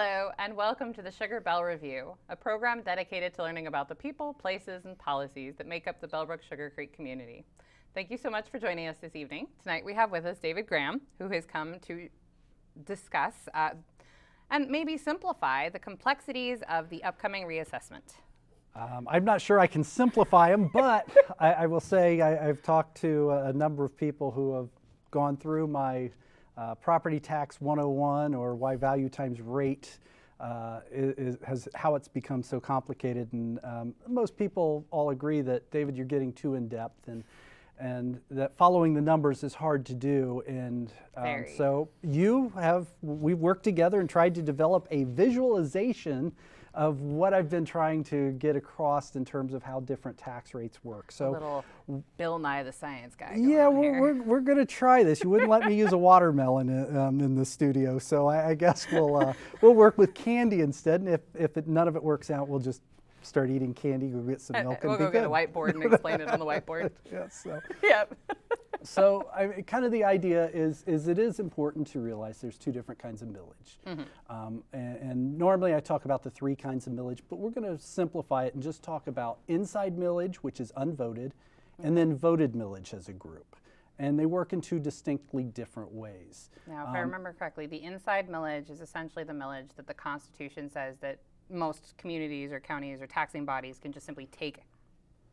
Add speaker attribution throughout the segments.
Speaker 1: Hello, and welcome to the Sugar Bell Review, a program dedicated to learning about the people, places, and policies that make up the Bellbrook Sugar Creek community. Thank you so much for joining us this evening. Tonight we have with us David Graham, who has come to discuss and maybe simplify the complexities of the upcoming reassessment.
Speaker 2: I'm not sure I can simplify them, but I will say I've talked to a number of people who have gone through my Property Tax 101, or why value times rate has how it's become so complicated. And most people all agree that, David, you're getting too in depth, and that following the numbers is hard to do. And so we've worked together and tried to develop a visualization of what I've been trying to get across in terms of how different tax rates work. So,
Speaker 1: a little Bill Nye the Science Guy.
Speaker 2: Yeah, we're going to try this. You wouldn't let me use a watermelon in the studio, so I guess we'll work with candy instead. And if none of it works out, we'll just start eating candy. We'll get some milk.
Speaker 1: We'll go get a whiteboard and explain it on the whiteboard.
Speaker 2: Yes. So.
Speaker 1: Yep.
Speaker 2: So kind of the idea is it is important to realize there's two different kinds of millage. Mm-hmm. And normally I talk about the three kinds of millage, but we're going to simplify it and just talk about inside millage, which is unvoted, and then voted millage as a group. And they work in two distinctly different ways.
Speaker 1: Now, if I remember correctly, the inside millage is essentially the millage that the Constitution says that most communities or counties or taxing bodies can just simply take,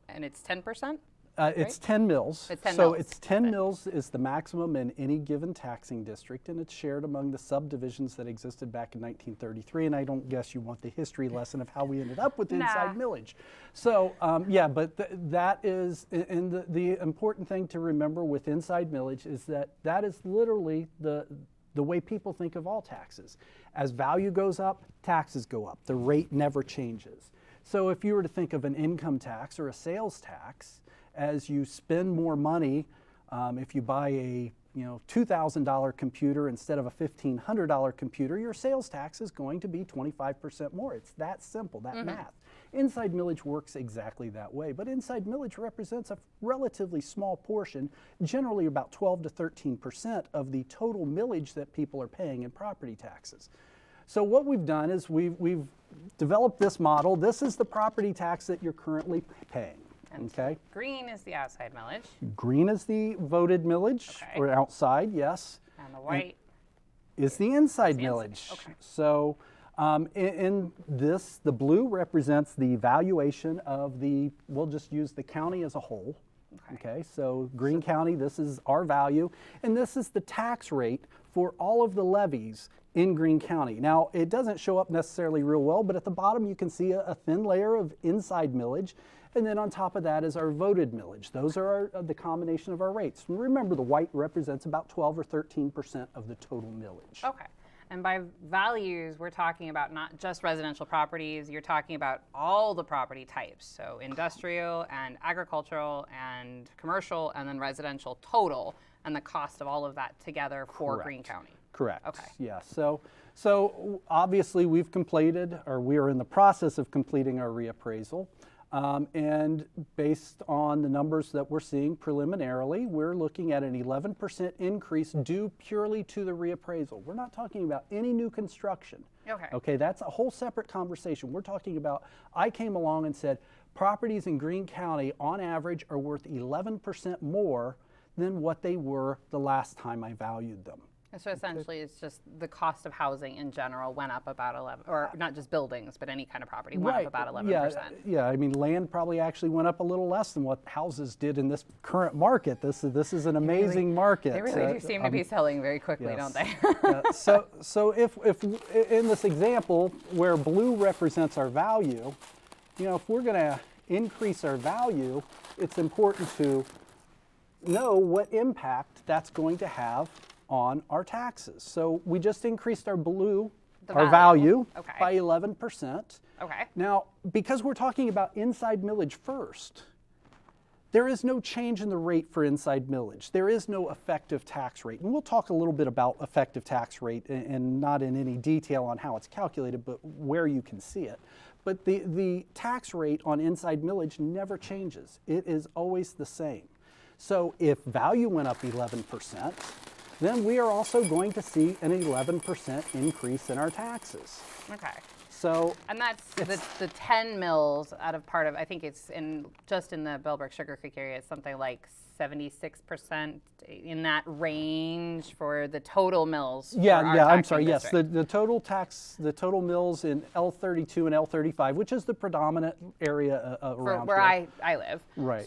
Speaker 1: and it's 10%?
Speaker 2: It's 10 mills.
Speaker 1: It's 10
Speaker 2: so
Speaker 1: mills.
Speaker 2: It's 10 mills is the maximum in any given taxing district, and it's shared among the subdivisions that existed back in 1933. And I don't guess you want the history lesson of how we ended up with the inside millage. So yeah, but that is, and the important thing to remember with inside millage is that is literally the way people think of all taxes. As value goes up, taxes go up. The rate never changes. So if you were to think of an income tax or a sales tax, as you spend more money, if you buy a $2,000 computer instead of a $1,500 computer, your sales tax is going to be 25% more. It's that simple, that math. Inside millage works exactly that way, but inside millage represents a relatively small portion, generally about 12 to 13% of the total millage that people are paying in property taxes. So what we've done is we've developed this model. This is the property tax that you're currently paying. Okay.
Speaker 1: Green is the outside millage.
Speaker 2: Green is the voted millage, or outside, yes.
Speaker 1: And the white
Speaker 2: is the inside millage.
Speaker 1: Okay.
Speaker 2: So in this, the blue represents the valuation of we'll just use the county as a whole. Okay, so Greene County, this is our value, and this is the tax rate for all of the levies in Greene County. Now, it doesn't show up necessarily real well, but at the bottom you can see a thin layer of inside millage, and then on top of that is our voted millage. Those are the combination of our rates. Remember, the white represents about 12 or 13% of the total millage.
Speaker 1: Okay. And by values, we're talking about not just residential properties, you're talking about all the property types. So industrial and agricultural and commercial and then residential total, and the cost of all of that together for Greene County.
Speaker 2: Correct.
Speaker 1: Okay.
Speaker 2: Yeah. So obviously we've completed, or we are in the process of completing our reappraisal. And based on the numbers that we're seeing preliminarily, we're looking at an 11% increase due purely to the reappraisal. We're not talking about any new construction. Okay, that's a whole separate conversation. We're talking about, I came along and said, properties in Greene County on average are worth 11% more than what they were the last time I valued them.
Speaker 1: And so essentially it's just the cost of housing in general went up about 11, or not just buildings, but any kind of property went up about 11%.
Speaker 2: Yeah, I mean, land probably actually went up a little less than what houses did in this current market. This is an amazing market.
Speaker 1: They really do seem to be selling very quickly, don't they?
Speaker 2: So if in this example where blue represents our value, if we're going to increase our value, it's important to know what impact that's going to have on our taxes. So we just increased our value by 11%.
Speaker 1: Okay.
Speaker 2: Now, because we're talking about inside millage first, there is no change in the rate for inside millage. There is no effective tax rate. And we'll talk a little bit about effective tax rate and not in any detail on how it's calculated, but where you can see it. But the tax rate on inside millage never changes. It is always the same. So if value went up 11%, then we are also going to see an 11% increase in our taxes.
Speaker 1: Okay.
Speaker 2: So,
Speaker 1: and that's the 10 mills out of part of, I think it's just in the Bellbrook Sugar Creek area, it's something like 76% in that range for the total mills.
Speaker 2: I'm sorry. Yes, the total mills in L32 and L35, which is the predominant area around
Speaker 1: where
Speaker 2: here.
Speaker 1: I live.
Speaker 2: Right.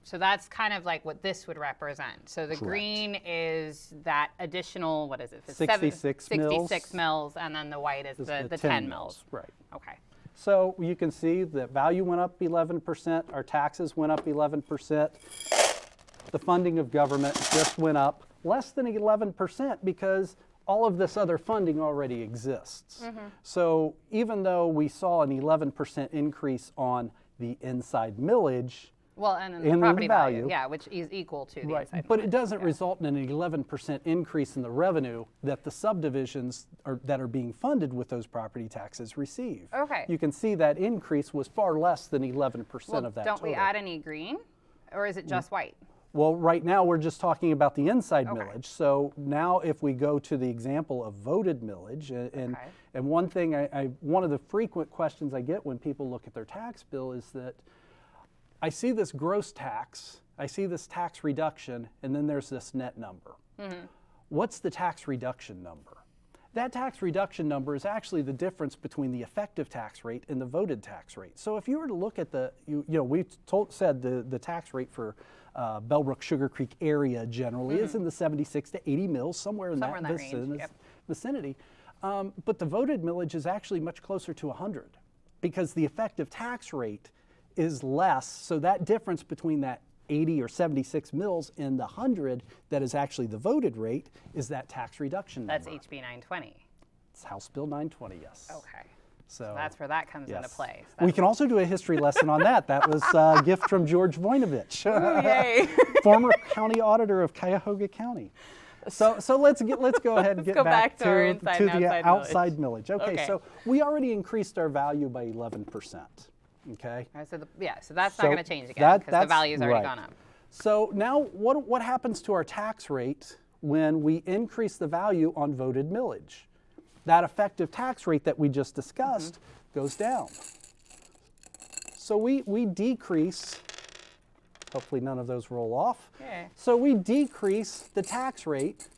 Speaker 1: So that's kind of like what this would represent. So the green is that additional, what is it?
Speaker 2: 66 mills.
Speaker 1: 66 mills, and then the white is the 10 mills.
Speaker 2: Right.
Speaker 1: Okay.
Speaker 2: So you can see that value went up 11%, our taxes went up 11%, the funding of government just went up less than 11% because all of this other funding already exists. So even though we saw an 11% increase on the inside millage,
Speaker 1: well, and then the property value, yeah, which is equal to the inside.
Speaker 2: But it doesn't result in an 11% increase in the revenue that the subdivisions that are being funded with those property taxes receive.
Speaker 1: Okay.
Speaker 2: You can see that increase was far less than 11% of that
Speaker 1: don't
Speaker 2: total.
Speaker 1: we add any green, or is it just white?
Speaker 2: Well, right now we're just talking about the inside millage. So now if we go to the example of voted millage, and one thing one of the frequent questions I get when people look at their tax bill is that I see this gross tax, I see this tax reduction, and then there's this net number. What's the tax reduction number? That tax reduction number is actually the difference between the effective tax rate and the voted tax rate. So if you were to look at we said the tax rate for Bellbrook Sugar Creek area generally is in the 76 to 80 mills, somewhere in that
Speaker 1: range,
Speaker 2: vicinity. But the voted millage is actually much closer to 100 because the effective tax rate is less, so that difference between that 80 or 76 mills and the 100 that is actually the voted rate is that tax reduction number.
Speaker 1: That's HB 920.
Speaker 2: It's House Bill 920, yes.
Speaker 1: Okay.
Speaker 2: So
Speaker 1: that's where that comes into play.
Speaker 2: So we can also do a history lesson on that. That was a gift from George Voinovich,
Speaker 1: yay.
Speaker 2: Former county auditor of Cuyahoga County. So let's go ahead and get back to the outside millage. Okay, so we already increased our value by 11%. Okay.
Speaker 1: So that's not going to change again because the value's already gone up.
Speaker 2: So now what happens to our tax rate when we increase the value on voted millage? That effective tax rate that we just discussed goes down. So we decrease, hopefully none of those roll off.
Speaker 1: Okay.
Speaker 2: So we decrease the tax rate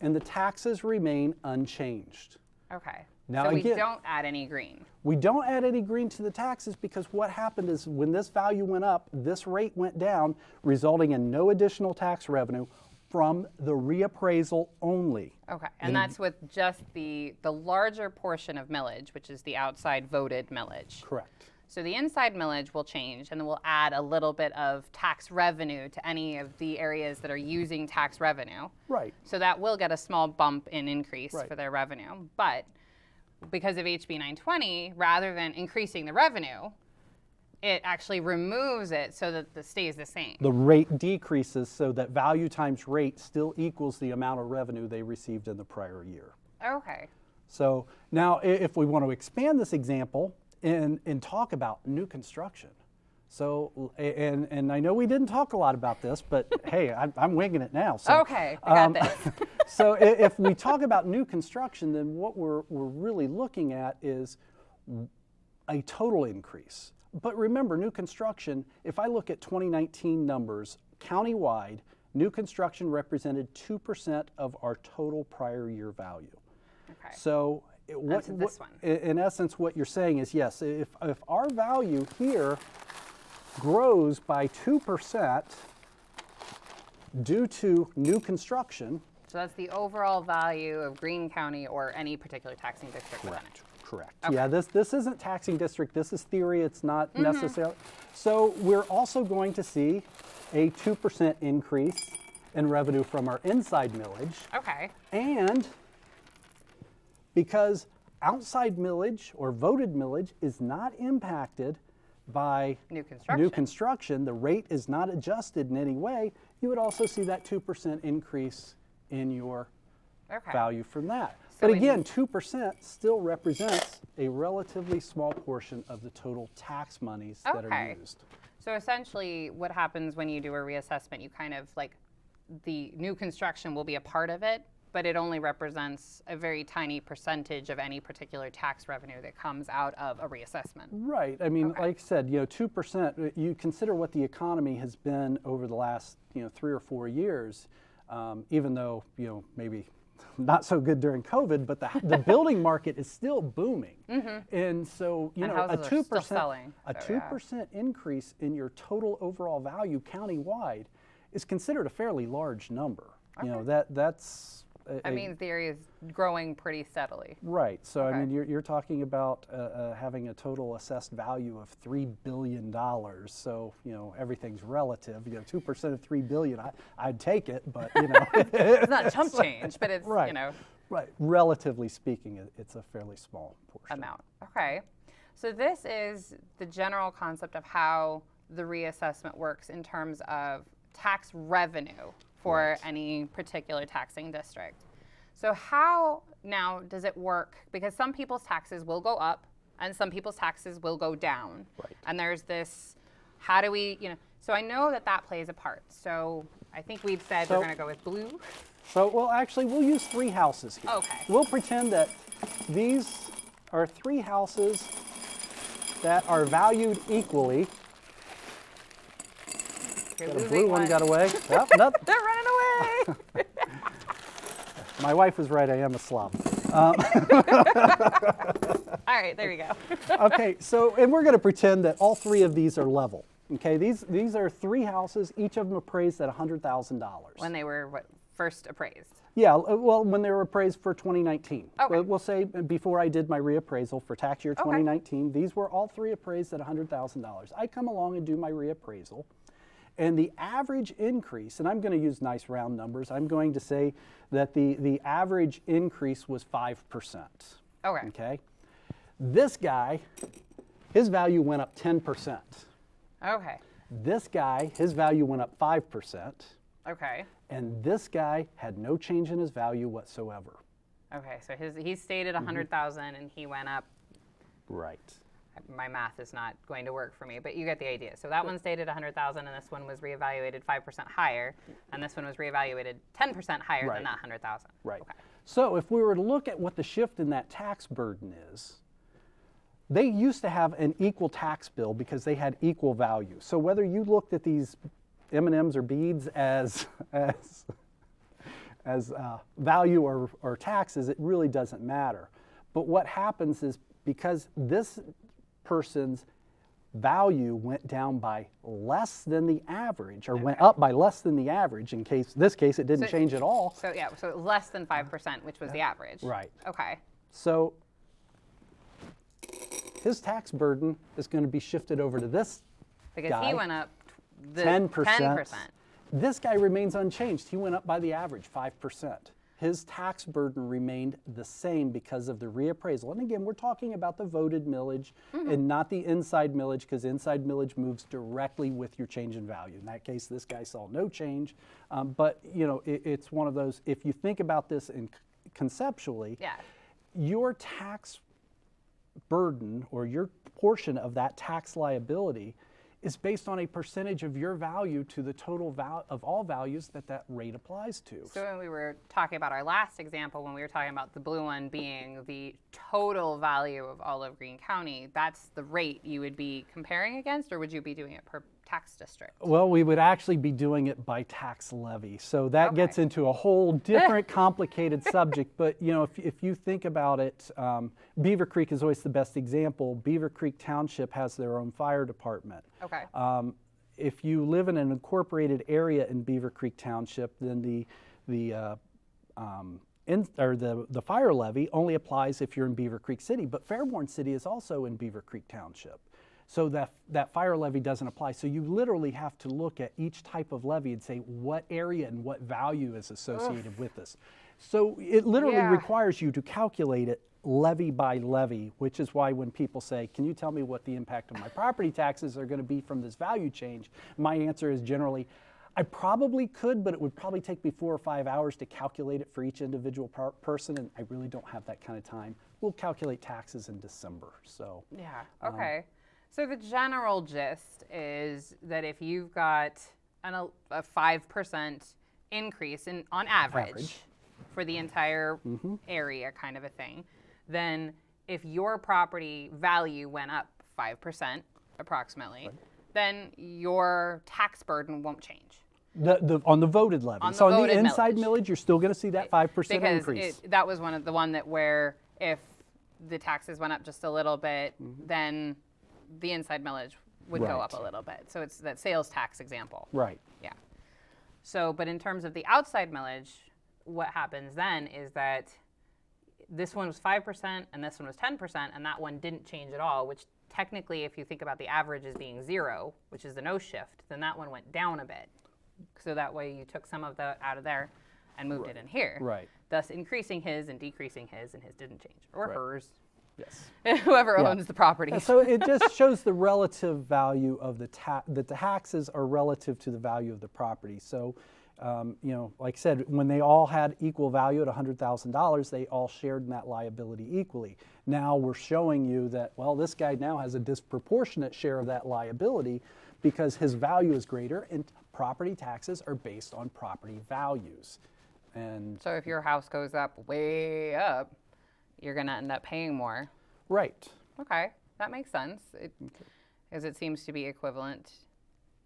Speaker 2: and the taxes remain unchanged.
Speaker 1: Okay.
Speaker 2: Now,
Speaker 1: so we
Speaker 2: again,
Speaker 1: don't add any green.
Speaker 2: We don't add any green to the taxes because what happened is when this value went up, this rate went down, resulting in no additional tax revenue from the reappraisal only.
Speaker 1: Okay, and that's with just the larger portion of millage, which is the outside voted millage.
Speaker 2: Correct.
Speaker 1: So the inside millage will change, and then we'll add a little bit of tax revenue to any of the areas that are using tax revenue.
Speaker 2: Right.
Speaker 1: So that will get a small bump in increase for their revenue. But because of HB 920, rather than increasing the revenue, it actually removes it so that it stays the same.
Speaker 2: The rate decreases so that value times rate still equals the amount of revenue they received in the prior year.
Speaker 1: Okay.
Speaker 2: So now if we want to expand this example and talk about new construction. So, and I know we didn't talk a lot about this, but hey, I'm winging it now. So,
Speaker 1: okay, I got this.
Speaker 2: So if we talk about new construction, then what we're really looking at is a total increase. But remember, new construction, if I look at 2019 numbers, countywide, new construction represented 2% of our total prior year value.
Speaker 1: Okay.
Speaker 2: So
Speaker 1: this one.
Speaker 2: In essence, what you're saying is, yes, if our value here grows by 2% due to new construction.
Speaker 1: So that's the overall value of Greene County or any particular taxing district.
Speaker 2: Correct. Correct.
Speaker 1: Okay.
Speaker 2: Yeah, this isn't taxing district. This is theory. It's not necessarily. So we're also going to see a 2% increase in revenue from our inside millage.
Speaker 1: Okay.
Speaker 2: And because outside millage or voted millage is not impacted by
Speaker 1: new construction,
Speaker 2: the rate is not adjusted in any way, you would also see that 2% increase in your value from that.
Speaker 1: So
Speaker 2: but again, 2% still represents a relatively small portion of the total tax monies that are used.
Speaker 1: So essentially what happens when you do a reassessment, you kind of like the new construction will be a part of it, but it only represents a very tiny percentage of any particular tax revenue that comes out of a reassessment.
Speaker 2: Right. I mean,
Speaker 1: Okay.
Speaker 2: like I said, 2%, you consider what the economy has been over the last, 3 or 4 years, even though, maybe not so good during COVID, but the building market is still booming. And so,
Speaker 1: And
Speaker 2: a
Speaker 1: houses are
Speaker 2: 2%,
Speaker 1: still selling,
Speaker 2: a
Speaker 1: so, yeah.
Speaker 2: 2% increase in your total overall value countywide is considered a fairly large number. That's
Speaker 1: I mean, the area is growing pretty steadily.
Speaker 2: right. So
Speaker 1: Okay.
Speaker 2: I mean, you're talking about having a total assessed value of $3 billion. So everything's relative. 2% of $3 billion, I'd take it, but
Speaker 1: It's not chump change, but it's
Speaker 2: right. Right. Relatively speaking, it's a fairly small portion.
Speaker 1: amount. Okay. So this is the general concept of how the reassessment works in terms of tax revenue for
Speaker 2: Right.
Speaker 1: any particular taxing district. So how now does it work? Because some people's taxes will go up and some people's taxes will go down.
Speaker 2: Right.
Speaker 1: And there's this, how do we, so I know that plays a part. So I think we've said we're
Speaker 2: So-
Speaker 1: going to go with blue.
Speaker 2: So, well, actually, we'll use 3 houses here.
Speaker 1: Okay.
Speaker 2: We'll pretend that these are 3 houses that are valued equally.
Speaker 1: You're
Speaker 2: Got a
Speaker 1: losing
Speaker 2: blue one
Speaker 1: one.
Speaker 2: got away. Yep, nope.
Speaker 1: They're running away.
Speaker 2: My wife was right, I am a slob.
Speaker 1: All right, there you go.
Speaker 2: Okay, so, and we're going to pretend that all 3 of these are level. Okay, these are 3 houses, each of them appraised at $100,000.
Speaker 1: When they were first appraised.
Speaker 2: Yeah, well, when they were appraised for 2019.
Speaker 1: Okay.
Speaker 2: We'll say before I did my reappraisal for tax year 2019, these were all 3 appraised at $100,000. I come along and do my reappraisal, and the average increase, and I'm going to use nice round numbers, I'm going to say that the average increase was 5%.
Speaker 1: Okay.
Speaker 2: Okay? This guy, his value went up 10%.
Speaker 1: Okay.
Speaker 2: This guy, his value went up 5%.
Speaker 1: Okay.
Speaker 2: And this guy had no change in his value whatsoever.
Speaker 1: Okay. So he stayed at 100,000 and he went up.
Speaker 2: Right.
Speaker 1: My math is not going to work for me, but you get the idea. So that one stayed at 100,000 and this one was reevaluated 5% higher, and this one was reevaluated 10% higher
Speaker 2: Right.
Speaker 1: than that 100,000.
Speaker 2: Right.
Speaker 1: Okay.
Speaker 2: So if we were to look at what the shift in that tax burden is, they used to have an equal tax bill because they had equal value. So whether you looked at these M&Ms or beads as value or taxes, it really doesn't matter. But what happens is because this person's value went down by less than the average, or went up by less than the average, this case it didn't
Speaker 1: So-
Speaker 2: change at all.
Speaker 1: So yeah, so less than 5%, which was the average.
Speaker 2: Right.
Speaker 1: Okay.
Speaker 2: So his tax burden is going to be shifted over to this
Speaker 1: Because
Speaker 2: guy.
Speaker 1: he went up
Speaker 2: 10%.
Speaker 1: 10%.
Speaker 2: This guy remains unchanged. He went up by the average, 5%. His tax burden remained the same because of the reappraisal. And again, we're talking about the voted millage and not the inside millage, because inside millage moves directly with your change in value. In that case, this guy saw no change. But it's one of those, if you think about this conceptually,
Speaker 1: Yeah.
Speaker 2: your tax burden or your portion of that tax liability is based on a percentage of your value to the total of all values that rate applies to.
Speaker 1: So when we were talking about our last example, when we were talking about the blue one being the total value of all of Greene County, that's the rate you would be comparing against, or would you be doing it per tax district?
Speaker 2: Well, we would actually be doing it by tax levy. So that
Speaker 1: Okay.
Speaker 2: gets into a whole different complicated subject. But if you think about it, Beaver Creek is always the best example. Beaver Creek Township has their own fire department.
Speaker 1: Okay.
Speaker 2: If you live in an incorporated area in Beaver Creek Township, then the fire levy only applies if you're in Beaver Creek City. But Fairborn City is also in Beaver Creek Township. So that fire levy doesn't apply. So you literally have to look at each type of levy and say what area and what value is associated with this. So it literally
Speaker 1: Yeah.
Speaker 2: requires you to calculate it levy by levy, which is why when people say, can you tell me what the impact of my property taxes are going to be from this value change? My answer is generally, I probably could, but it would probably take me 4 or 5 hours to calculate it for each individual person, and I really don't have that kind of time. We'll calculate taxes in December. So
Speaker 1: Yeah, okay. So the general gist is that if you've got a 5% increase on average for the entire area kind of a thing, then if your property value went up 5% approximately, then your tax burden won't change.
Speaker 2: On the voted levy.
Speaker 1: On
Speaker 2: so
Speaker 1: the
Speaker 2: on the
Speaker 1: voted
Speaker 2: inside
Speaker 1: millage.
Speaker 2: millage, you're still going to see that 5% increase.
Speaker 1: Because that was the one that where if the taxes went up just a little bit, then the inside millage would go up a little bit. So it's that sales tax example.
Speaker 2: Right.
Speaker 1: Yeah. So, but in terms of the outside millage, what happens then is that this one was 5% and this one was 10%, and that one didn't change at all, which technically, if you think about the average as being 0, which is the no shift, then that one went down a bit. So that way you took some of the out of there and moved it in here.
Speaker 2: Right.
Speaker 1: Thus increasing his and decreasing his, and his didn't change. Or hers.
Speaker 2: Yes.
Speaker 1: Whoever owns the property.
Speaker 2: And so it just shows the relative value of that the taxes are relative to the value of the property. So, you know, like I said, when they all had equal value at $100,000, they all shared in that liability equally. Now we're showing you that, well, this guy now has a disproportionate share of that liability because his value is greater, and property taxes are based on property values. And
Speaker 1: so if your house goes up way up, you're going to end up paying more.
Speaker 2: Right.
Speaker 1: Okay, that makes sense. Because it seems to be equivalent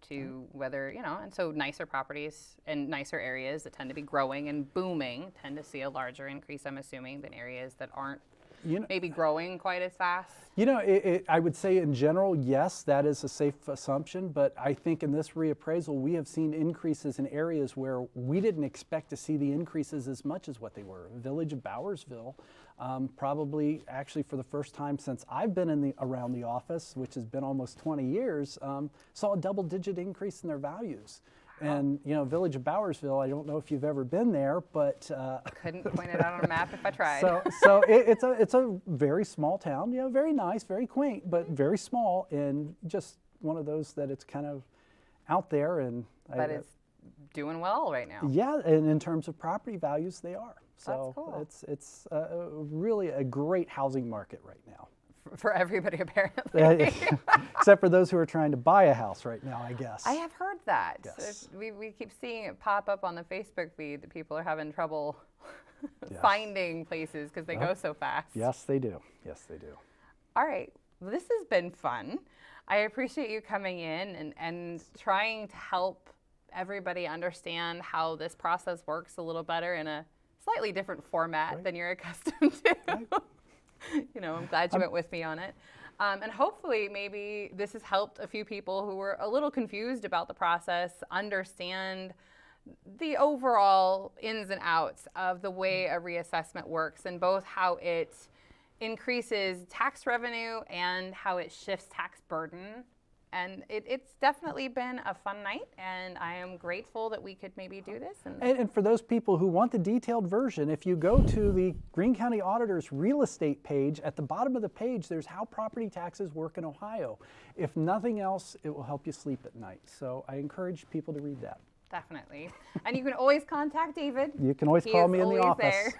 Speaker 1: to whether, you know, and so nicer properties and nicer areas that tend to be growing and booming tend to see a larger increase, I'm assuming, than areas that aren't maybe growing quite as fast.
Speaker 2: You know, I would say in general, yes, that is a safe assumption, but I think in this reappraisal, we have seen increases in areas where we didn't expect to see the increases as much as what they were. Village of Bowersville, probably actually for the first time since I've been around the office, which has been almost 20 years, saw a double-digit increase in their values. And, you know, Village of Bowersville, I don't know if you've ever been there, but...
Speaker 1: couldn't point it out on a map if I tried.
Speaker 2: So it's a very small town, you know, very nice, very quaint, but very small, and just one of those that it's kind of out there.
Speaker 1: But it's doing well right now.
Speaker 2: Yeah, and in terms of property values, they are. So
Speaker 1: that's cool.
Speaker 2: It's really a great housing market right now.
Speaker 1: For everybody, apparently.
Speaker 2: Except for those who are trying to buy a house right now, I guess.
Speaker 1: I have heard that.
Speaker 2: Yes.
Speaker 1: We keep seeing it pop up on the Facebook feed that people are having trouble finding places because they go so fast.
Speaker 2: Yes, they do. Yes, they do.
Speaker 1: All right. Well, this has been fun. I appreciate you coming in and trying to help everybody understand how this process works a little better in a slightly different format than you're accustomed to. Right. You know, I'm glad you went with me on it. And hopefully maybe this has helped a few people who were a little confused about the process understand the overall ins and outs of the way a reassessment works, and both how it increases tax revenue and how it shifts tax burden. And it's definitely been a fun night, and I am grateful that we could maybe do this.
Speaker 2: And for those people who want the detailed version, if you go to the Greene County Auditor's real estate page, at the bottom of the page, there's how property taxes work in Ohio. If nothing else, it will help you sleep at night. So I encourage people to read that.
Speaker 1: Definitely. And you can always contact David.
Speaker 2: You can always call me in the office.
Speaker 1: There.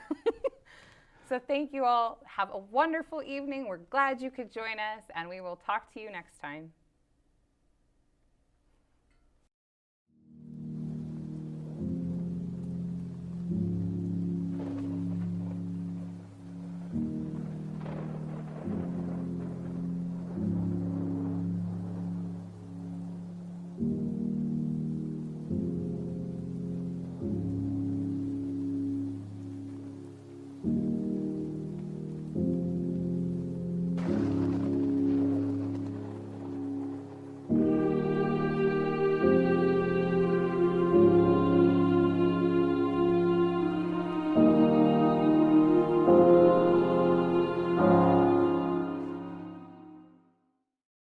Speaker 1: So thank you all. Have a wonderful evening. We're glad you could join us, and we will talk to you next time.